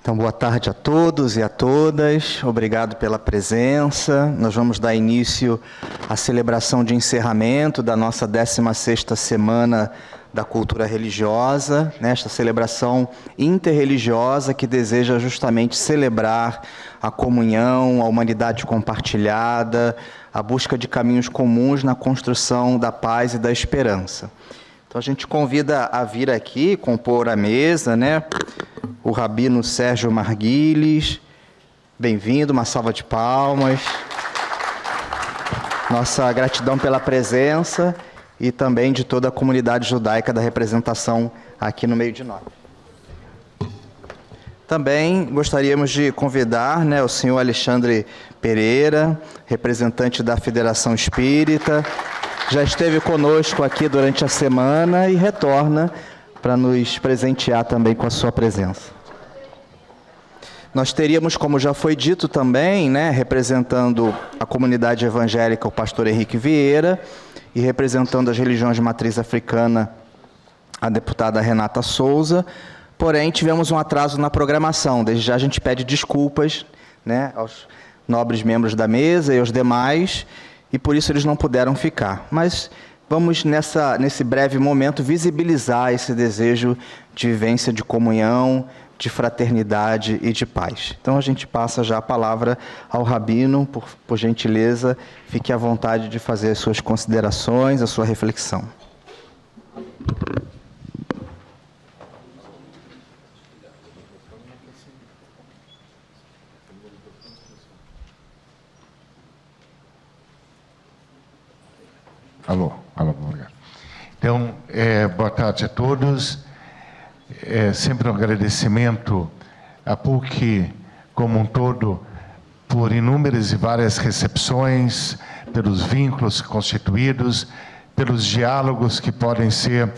Então, boa tarde a todos e a todas. Obrigado pela presença. Nós vamos dar início à celebração de encerramento da nossa 16ª Semana da Cultura Religiosa, nesta celebração interreligiosa que deseja justamente celebrar a comunhão, a humanidade compartilhada, a busca de caminhos comuns na construção da paz e da esperança. Então, a gente convida a vir aqui, compor a mesa, o Rabino Sérgio Marguilis, bem-vindo, uma salva de palmas. Nossa gratidão pela presença e também de toda a comunidade judaica da representação aqui no meio de nós. Também gostaríamos de convidar o senhor Alexandre Pereira, representante da Federação Espírita, já esteve conosco aqui durante a semana e retorna para nos presentear também com a sua presença. Nós teríamos, como já foi dito também, representando a comunidade evangélica, o pastor Henrique Vieira, e representando as religiões de matriz africana, a deputada Renata Souza. Porém, tivemos um atraso na programação. Desde já a gente pede desculpas aos nobres membros da mesa e aos demais, e por isso eles não puderam ficar. Mas vamos, nesse breve momento, visibilizar esse desejo de vivência, de comunhão, de fraternidade e de paz. Então, a gente passa já a palavra ao Rabino, por gentileza, fique à vontade de fazer as suas considerações, a sua reflexão. Alô, obrigado. Então, boa tarde a todos. Sempre um agradecimento à PUC como um todo por inúmeras e várias recepções, pelos vínculos constituídos, pelos diálogos que podem ser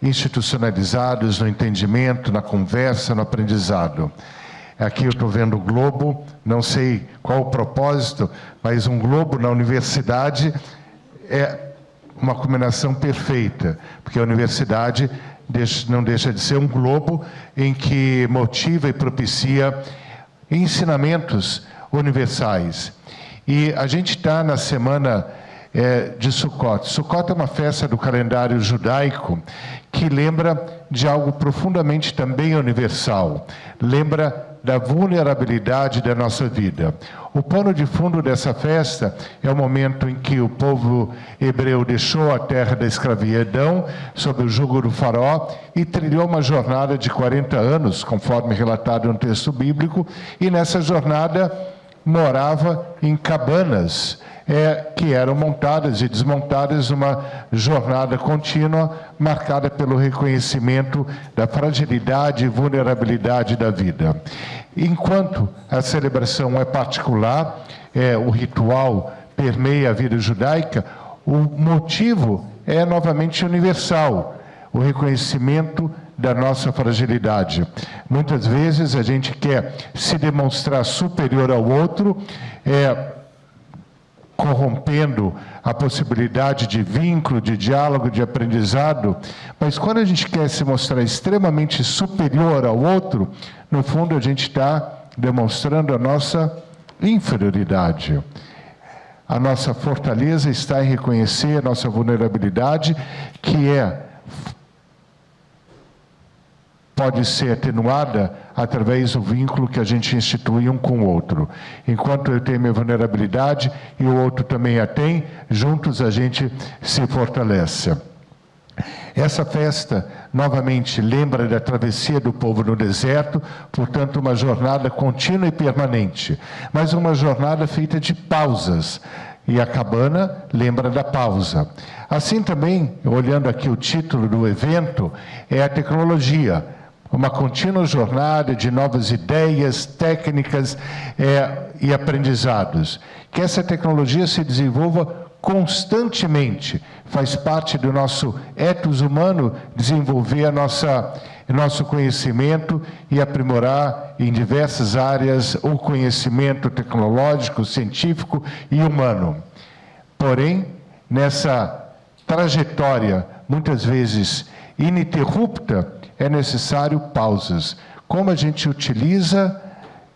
institucionalizados no entendimento, na conversa, no aprendizado. Aqui eu estou vendo o globo, não sei qual o propósito, mas um globo na universidade é uma combinação perfeita, porque a universidade não deixa de ser um globo em que motiva e propicia ensinamentos universais. E a gente está na semana de Sukkot. Sukkot é uma festa do calendário judaico que lembra de algo profundamente também universal. Lembra da vulnerabilidade da nossa vida. O pano de fundo dessa festa é o momento em que o povo hebreu deixou a terra da escravidão sob o jugo do faraó e trilhou uma jornada de 40 anos, conforme relatado no texto bíblico, e nessa jornada morava em cabanas que eram montadas e desmontadas, uma jornada contínua marcada pelo reconhecimento da fragilidade e vulnerabilidade da vida. Enquanto a celebração é particular, o ritual permeia a vida judaica, o motivo é novamente universal, o reconhecimento da nossa fragilidade. Muitas vezes a gente quer se demonstrar superior ao outro, corrompendo a possibilidade de vínculo, de diálogo, de aprendizado, mas quando a gente quer se mostrar extremamente superior ao outro, no fundo a gente está demonstrando a nossa inferioridade. A nossa fortaleza está em reconhecer a nossa vulnerabilidade, que pode ser atenuada através do vínculo que a gente institui um com o outro. Enquanto eu tenho minha vulnerabilidade e o outro também a tem, juntos a gente se fortalece. Essa festa, novamente, lembra da travessia do povo no deserto, portanto, uma jornada contínua e permanente, mas uma jornada feita de pausas. E a cabana lembra da pausa. Assim também, olhando aqui o título do evento, é a tecnologia. Uma contínua jornada de novas ideias, técnicas e aprendizados. Que essa tecnologia se desenvolva constantemente. Faz parte do nosso ethos humano desenvolver nosso conhecimento e aprimorar em diversas áreas o conhecimento tecnológico, científico e humano. Porém, nessa trajetória, muitas vezes ininterrupta, é necessário pausas, como a gente utiliza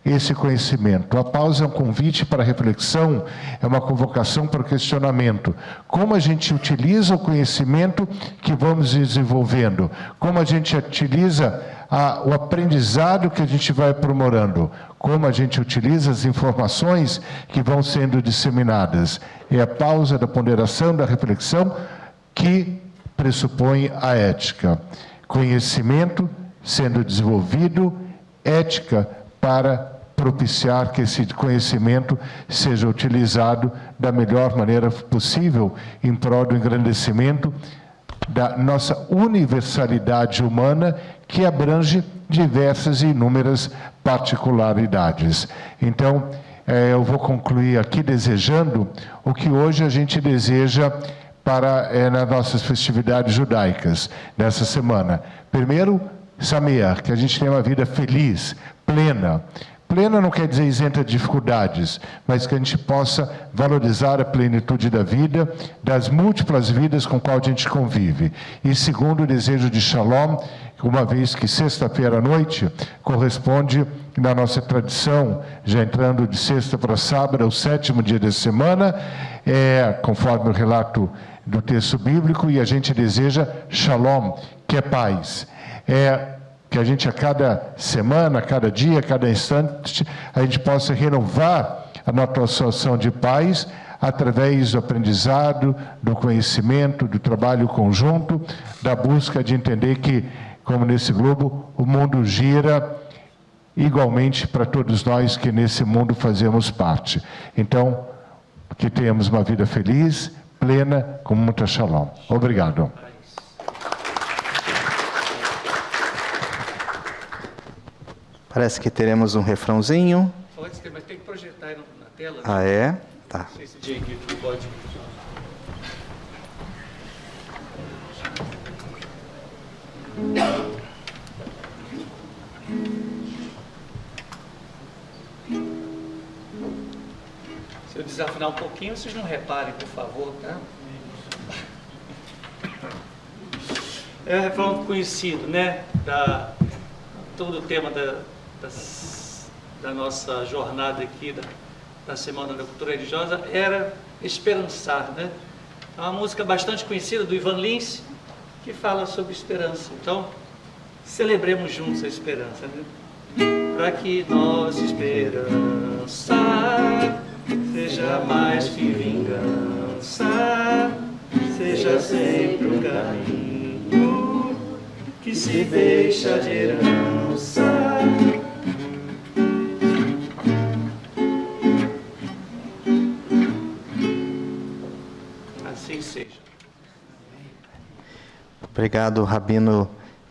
esse conhecimento. A pausa é um convite para reflexão, é uma convocação para o questionamento. Como a gente utiliza o conhecimento que vamos desenvolvendo? Como a gente utiliza o aprendizado que a gente vai aprimorando? Como a gente utiliza as informações que vão sendo disseminadas? É a pausa da ponderação, da reflexão, que pressupõe a ética. Conhecimento sendo desenvolvido, ética para propiciar que esse conhecimento seja utilizado da melhor maneira possível em prol do engrandecimento da nossa universalidade humana, que abrange diversas e inúmeras particularidades. Então, eu vou concluir aqui desejando o que hoje a gente deseja nas nossas festividades judaicas, nessa semana. Primeiro, Sameach, que a gente tenha uma vida feliz, plena. Plena não quer dizer isenta de dificuldades, mas que a gente possa valorizar a plenitude da vida, das múltiplas vidas com qual a gente convive. E segundo, o desejo de Shalom, uma vez que sexta-feira à noite corresponde, na nossa tradição, já entrando de sexta para sábado, o 7º dia da semana, conforme o relato do texto bíblico, e a gente deseja Shalom, que é paz. Que a gente a cada semana, a cada dia, a cada instante, a gente possa renovar a nossa ação de paz através do aprendizado, do conhecimento, do trabalho conjunto, da busca de entender que, como nesse globo, o mundo gira igualmente para todos nós que nesse mundo fazemos parte. Então, que tenhamos uma vida feliz, plena, com muita Shalom. Obrigado. Parece que teremos um refrãozinho. Pode ter, mas tem que projetar aí na tela. Né? Ah, é? Tá. Não sei se Diego pode. Se eu desafinar um pouquinho, vocês não reparem, por favor, tá? É um refrão conhecido, né? Todo o tema da nossa jornada aqui, da Semana da Cultura Religiosa, era esperançar, né? É uma música bastante conhecida do Ivan Lins, que fala sobre esperança. Então, celebremos juntos a esperança, né? Para que nossa esperança seja mais que vingança, seja sempre um caminho que se deixa de herança. Assim seja. Obrigado, Rabino,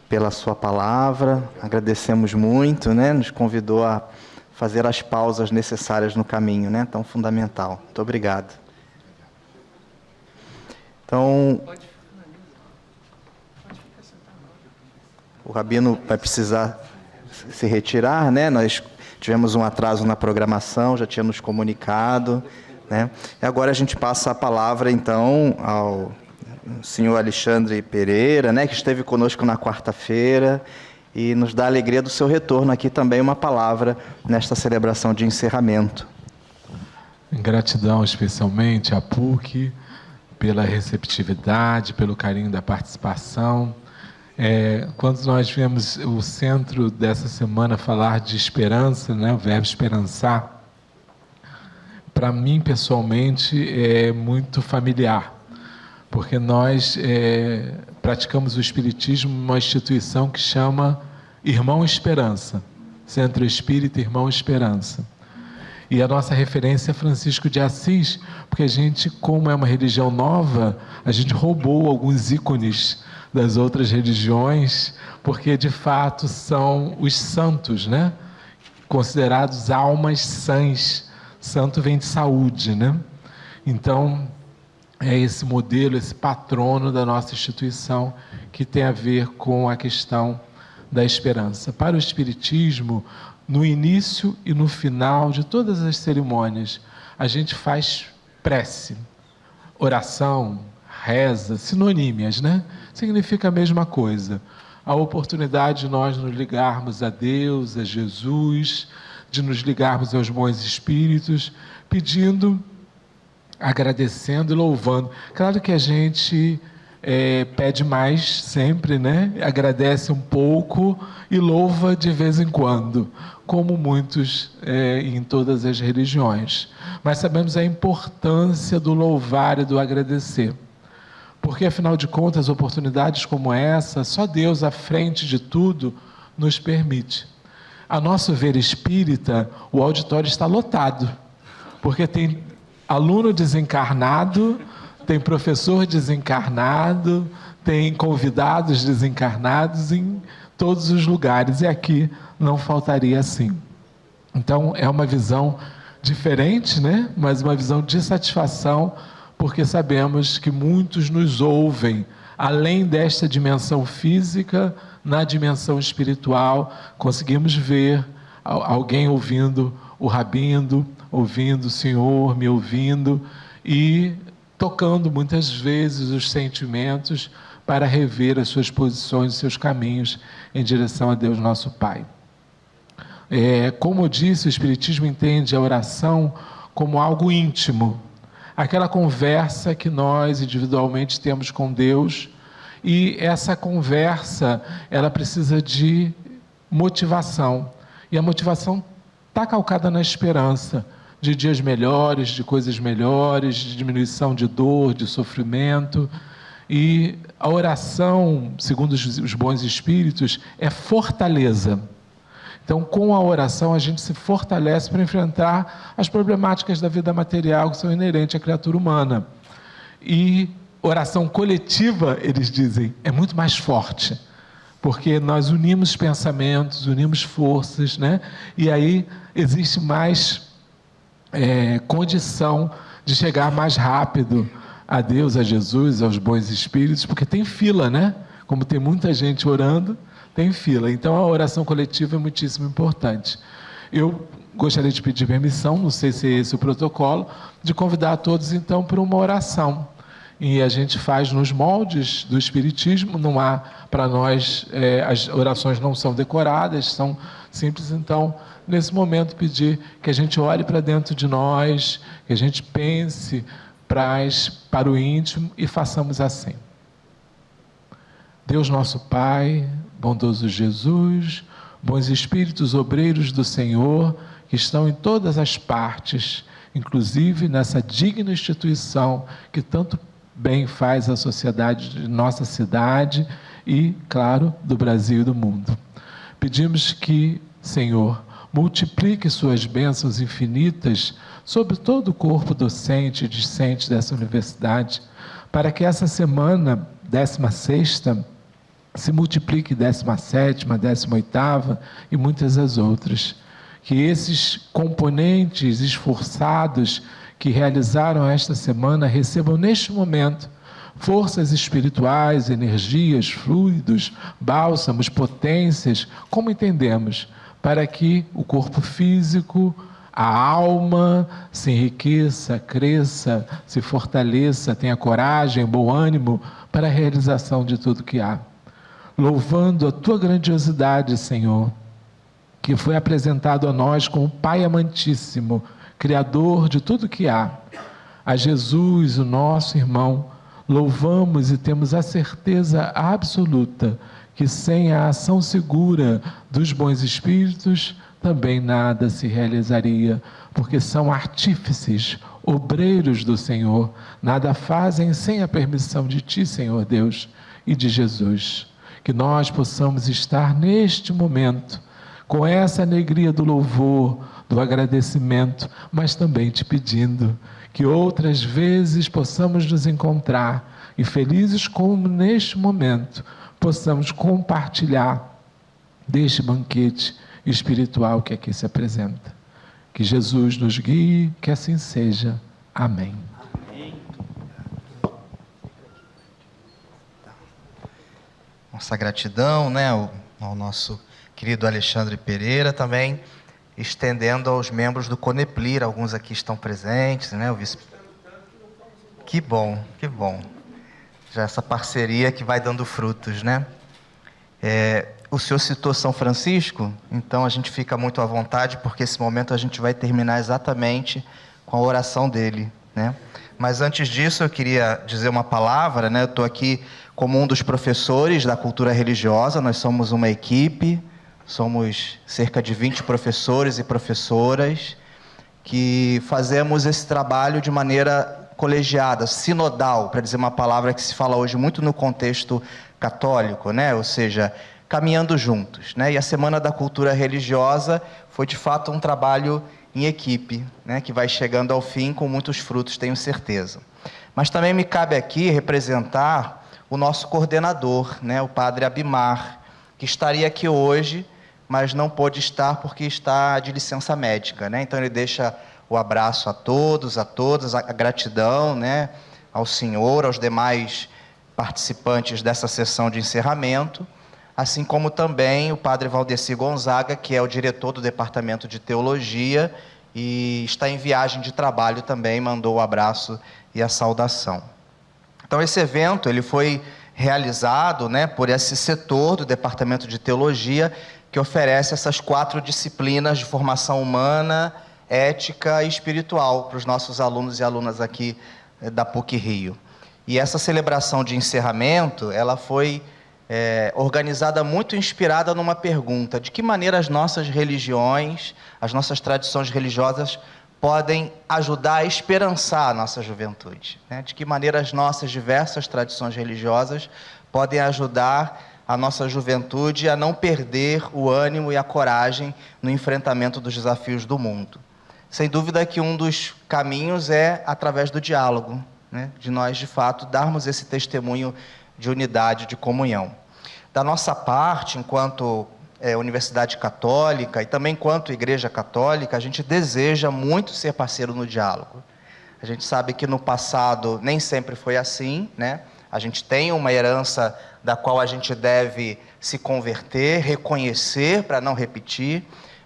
pela sua palavra. Agradecemos muito, né? Nos convidou a fazer as pausas necessárias no caminho, né? Tão fundamental. Muito obrigado. Então, o Rabino vai precisar se retirar, né? Nós tivemos um atraso na programação, já tinha nos comunicado, né? E agora a gente passa a palavra, então, ao senhor Alexandre Pereira, né? Que esteve conosco na quarta-feira e nos dá a alegria do seu retorno aqui também, uma palavra nesta celebração de encerramento. Gratidão especialmente à PUC pela receptividade, pelo carinho da participação. Quando nós vemos o centro dessa semana falar de esperança, né, o verbo esperançar, para mim pessoalmente é muito familiar, porque nós praticamos o Espiritismo numa instituição que chama Irmão Esperança, Centro Espírita Irmão Esperança. E a nossa referência é Francisco de Assis, porque a gente, como é uma religião nova, a gente roubou alguns ícones das outras religiões, porque de fato são os santos, né? Considerados almas sãs. Santo vem de saúde, né? Então, é esse modelo, esse patrono da nossa instituição que tem a ver com a questão da esperança. Para o Espiritismo, no início e no final de todas as cerimônias, a gente faz prece, oração, reza, sinonímias, né? Significa a mesma coisa. a oportunidade de nós nos ligarmos a Deus, a Jesus, de nos ligarmos aos bons espíritos, pedindo, agradecendo e louvando. Claro que a gente pede mais sempre, né? Agradece um pouco e louva de vez em quando, como muitos em todas as religiões. Mas sabemos a importância do louvar e do agradecer. Porque, afinal de contas, oportunidades como essa, só Deus à frente de tudo nos permite. A nosso ver espírita, o auditório está lotado, porque tem aluno desencarnado, tem professor desencarnado, tem convidados desencarnados em todos os lugares, e aqui não faltaria assim. Então, é uma visão diferente, né? Mas uma visão de satisfação, porque sabemos que muitos nos ouvem, além desta dimensão física, na dimensão espiritual, conseguimos ver alguém ouvindo o Rabino, ouvindo o Senhor, me ouvindo, e tocando muitas vezes os sentimentos para rever as suas posições, os seus caminhos em direção a Deus nosso Pai. Como eu disse, o Espiritismo entende a oração como algo íntimo, aquela conversa que nós individualmente temos com Deus, e essa conversa, ela precisa de motivação, e a motivação está calcada na esperança de dias melhores, de coisas melhores, de diminuição de dor, de sofrimento. E a oração, segundo os bons espíritos, é fortaleza. Então, com a oração, a gente se fortalece para enfrentar as problemáticas da vida material que são inerentes à criatura humana. E oração coletiva, eles dizem, é muito mais forte, porque nós unimos pensamentos, unimos forças, né? E aí existe mais condição de chegar mais rápido a Deus, a Jesus, aos bons espíritos, porque tem fila, né? Como tem muita gente orando, tem fila. Então a oração coletiva é muitíssimo importante. Eu gostaria de pedir permissão, não sei se é esse o protocolo, de convidar a todos então para uma oração. E a gente faz nos moldes do Espiritismo, não há para nós, as orações não são decoradas, são simples. Então, nesse momento, pedir que a gente olhe para dentro de nós, que a gente pense para o íntimo e façamos assim. Deus nosso Pai, bondoso Jesus, bons espíritos obreiros do Senhor, que estão em todas as partes, inclusive nessa digna instituição que tanto bem faz à sociedade de nossa cidade e, claro, do Brasil e do mundo. Pedimos que, Senhor, multiplique suas bênçãos infinitas sobre todo o corpo docente e discente dessa universidade, para que essa semana, 16ª, se multiplique 17ª, 18ª e muitas as outras. Que esses componentes esforçados que realizaram esta semana recebam neste momento forças espirituais, energias, fluidos, bálsamos, potências, como entendemos, para que o corpo físico, a alma se enriqueça, cresça, se fortaleça, tenha coragem, bom ânimo para a realização de tudo que há. Louvando a tua grandiosidade, Senhor, que foi apresentado a nós como Pai amantíssimo, Criador de tudo que há. A Jesus, o nosso irmão, louvamos e temos a certeza absoluta que sem a ação segura dos bons espíritos, também nada se realizaria, porque são artífices, obreiros do Senhor, nada fazem sem a permissão de Ti, Senhor Deus, e de Jesus. Que nós possamos estar neste momento, com essa alegria do louvor, do agradecimento, mas também te pedindo que outras vezes possamos nos encontrar e felizes como neste momento, possamos compartilhar deste banquete espiritual que aqui se apresenta. Que Jesus nos guie, que assim seja. Amém. Nossa gratidão, né, ao nosso querido Alexandre Pereira, também estendendo aos membros do Coneplir, alguns aqui estão presentes, né, o vice... Que bom, que bom. Já essa parceria que vai dando frutos, né? O senhor citou São Francisco, então a gente fica muito à vontade, porque esse momento a gente vai terminar exatamente com a oração dele, né? Mas antes disso eu queria dizer uma palavra, né? Eu estou aqui como um dos professores da cultura religiosa, nós somos uma equipe, somos cerca de 20 professores e professoras que fazemos esse trabalho de maneira colegiada, sinodal, para dizer uma palavra que se fala hoje muito no contexto católico, né? Ou seja, caminhando juntos, né? E a Semana da Cultura Religiosa foi de fato um trabalho em equipe, né? Que vai chegando ao fim com muitos frutos, tenho certeza. Mas também me cabe aqui representar o nosso coordenador, né? O Padre Abimar, que estaria aqui hoje, mas não pôde estar porque está de licença médica, né? Então ele deixa o abraço a todos, a todas, a gratidão, né? Ao senhor, aos demais participantes dessa sessão de encerramento, assim como também o Padre Valdeci Gonzaga, que é o diretor do Departamento de Teologia e está em viagem de trabalho também, mandou o abraço e a saudação. Então esse evento ele foi realizado, né, por esse setor do Departamento de Teologia, que oferece essas 4 disciplinas de formação humana, ética e espiritual para os nossos alunos e alunas aqui da PUC-Rio. E essa celebração de encerramento, ela foi organizada muito inspirada numa pergunta: de que maneira as nossas religiões, as nossas tradições religiosas podem ajudar a esperançar a nossa juventude, né? De que maneira as nossas diversas tradições religiosas podem ajudar a nossa juventude a não perder o ânimo e a coragem no enfrentamento dos desafios do mundo. Sem dúvida que um dos caminhos é através do diálogo, né? De nós, de fato, darmos esse testemunho de unidade, de comunhão. Da nossa parte, enquanto Universidade Católica e também enquanto Igreja Católica, a gente deseja muito ser parceiro no diálogo. A gente sabe que no passado nem sempre foi assim, né? A gente tem uma herança da qual a gente deve se converter, reconhecer para não repetir,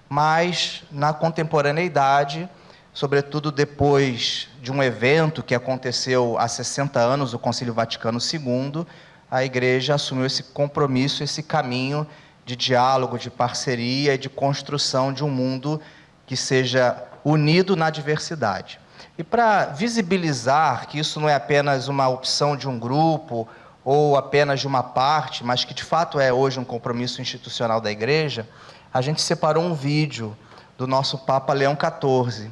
mas na contemporaneidade, sobretudo depois de um evento que aconteceu há 60 anos, o Concílio Vaticano II, a Igreja assumiu esse compromisso, esse caminho de diálogo, de parceria e de construção de um mundo que seja unido na diversidade. E para visibilizar que isso não é apenas uma opção de um grupo ou apenas de uma parte, mas que de fato é hoje um compromisso institucional da Igreja, a gente separou um vídeo do nosso Papa Leão XIV.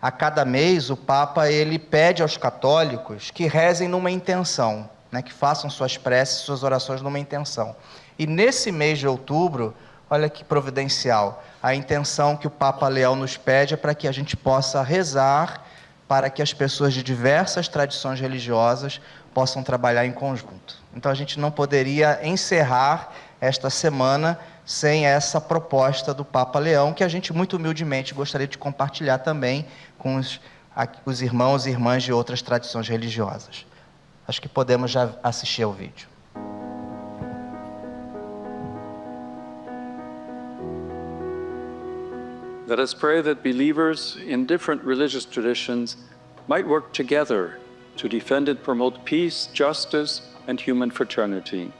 A cada mês o Papa ele pede aos católicos que rezem numa intenção, né, que façam suas preces, suas orações numa intenção. E nesse mês de outubro, olha que providencial, a intenção que o Papa Leão nos pede é para que a gente possa rezar para que as pessoas de diversas tradições religiosas possam trabalhar em conjunto. Então a gente não poderia encerrar esta semana sem essa proposta do Papa Leão, que a gente muito humildemente gostaria de compartilhar também com os irmãos e irmãs de outras tradições religiosas. Acho que podemos já assistir ao vídeo. Let us pray that believers in different religious traditions might work together to defend and promote peace, justice, and human fraternity.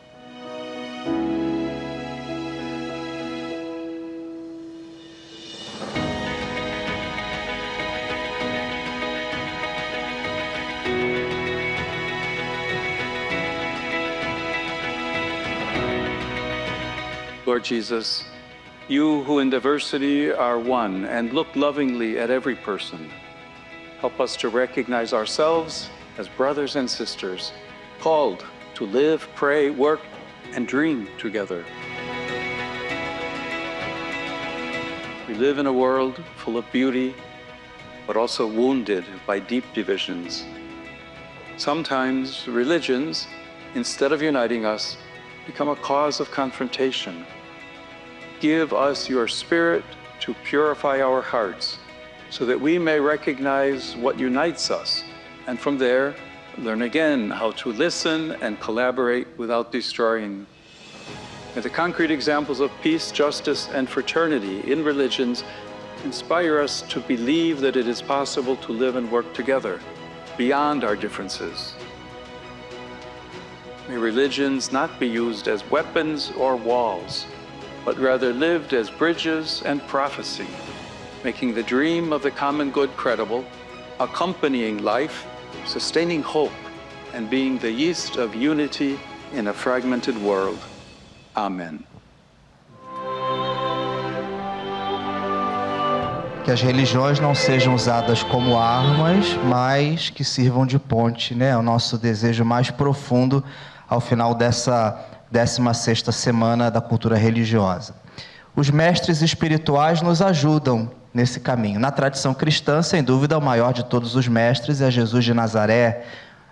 Lord Jesus, you who in diversity are one and look lovingly at every person, help us to recognize ourselves as brothers and sisters, called to live, pray, work, and dream together. We live in a world full of beauty, but also wounded by deep divisions. Sometimes religions, instead of uniting us, become a cause of confrontation. Give us your Spirit to purify our hearts, so that we may recognize what unites us, and from there, learn again how to listen and collaborate without destroying. May the concrete examples of peace, justice, and fraternity in religions inspire us to believe that it is possible to live and work together beyond our differences. May religions not be used as weapons or walls, but rather lived as bridges and prophecy, making the dream of the common good credible, accompanying life, sustaining hope, and being the yeast of unity in a fragmented world. Amen. Que as religiões não sejam usadas como armas, mas que sirvam de ponte, né? É o nosso desejo mais profundo ao final dessa 16ª semana da cultura religiosa. Os mestres espirituais nos ajudam nesse caminho. Na tradição cristã, sem dúvida, o maior de todos os mestres é Jesus de Nazaré,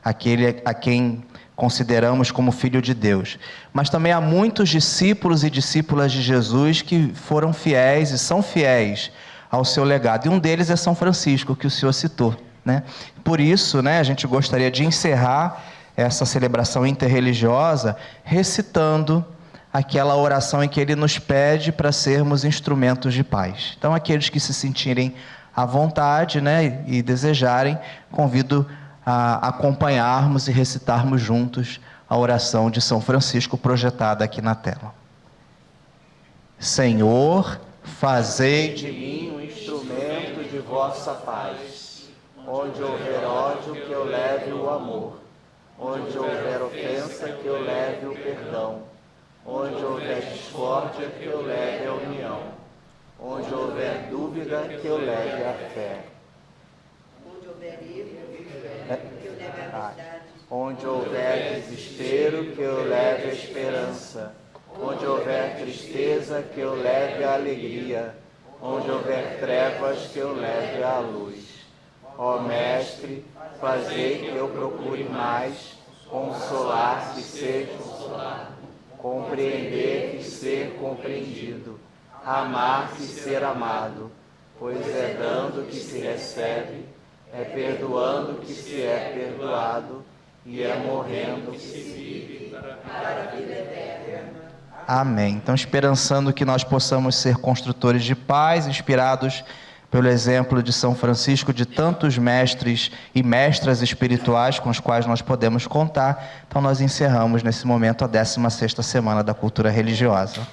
aquele a quem consideramos como Filho de Deus. Mas também há muitos discípulos e discípulas de Jesus que foram fiéis e são fiéis ao seu legado. E um deles é São Francisco, que o senhor citou, né? Por isso, né, a gente gostaria de encerrar essa celebração interreligiosa recitando aquela oração em que ele nos pede para sermos instrumentos de paz. Então, aqueles que se sentirem à vontade, né, e desejarem, convido a acompanharmos e recitarmos juntos a oração de São Francisco projetada aqui na tela. Senhor, fazei de mim um instrumento de vossa paz. Onde houver ódio, que eu leve o amor. Onde houver ofensa, que eu leve o perdão. Onde houver discórdia, que eu leve a união. Onde houver dúvida, que eu leve a fé. Onde houver erro, que eu leve a verdade. Onde houver desespero, que eu leve a esperança. Onde houver tristeza, que eu leve a alegria. Onde houver trevas, que eu leve a luz. Ó Mestre, fazei que eu procure mais consolar que ser consolado, compreender que ser compreendido, amar que ser amado, pois é dando que se recebe, é perdoando que se é perdoado, e é morrendo que se vive para a vida eterna. Amém. Então, esperançando que nós possamos ser construtores de paz, inspirados pelo exemplo de São Francisco, de tantos mestres e mestras espirituais com os quais nós podemos contar. Então, nós encerramos nesse momento a 16ª semana da cultura religiosa.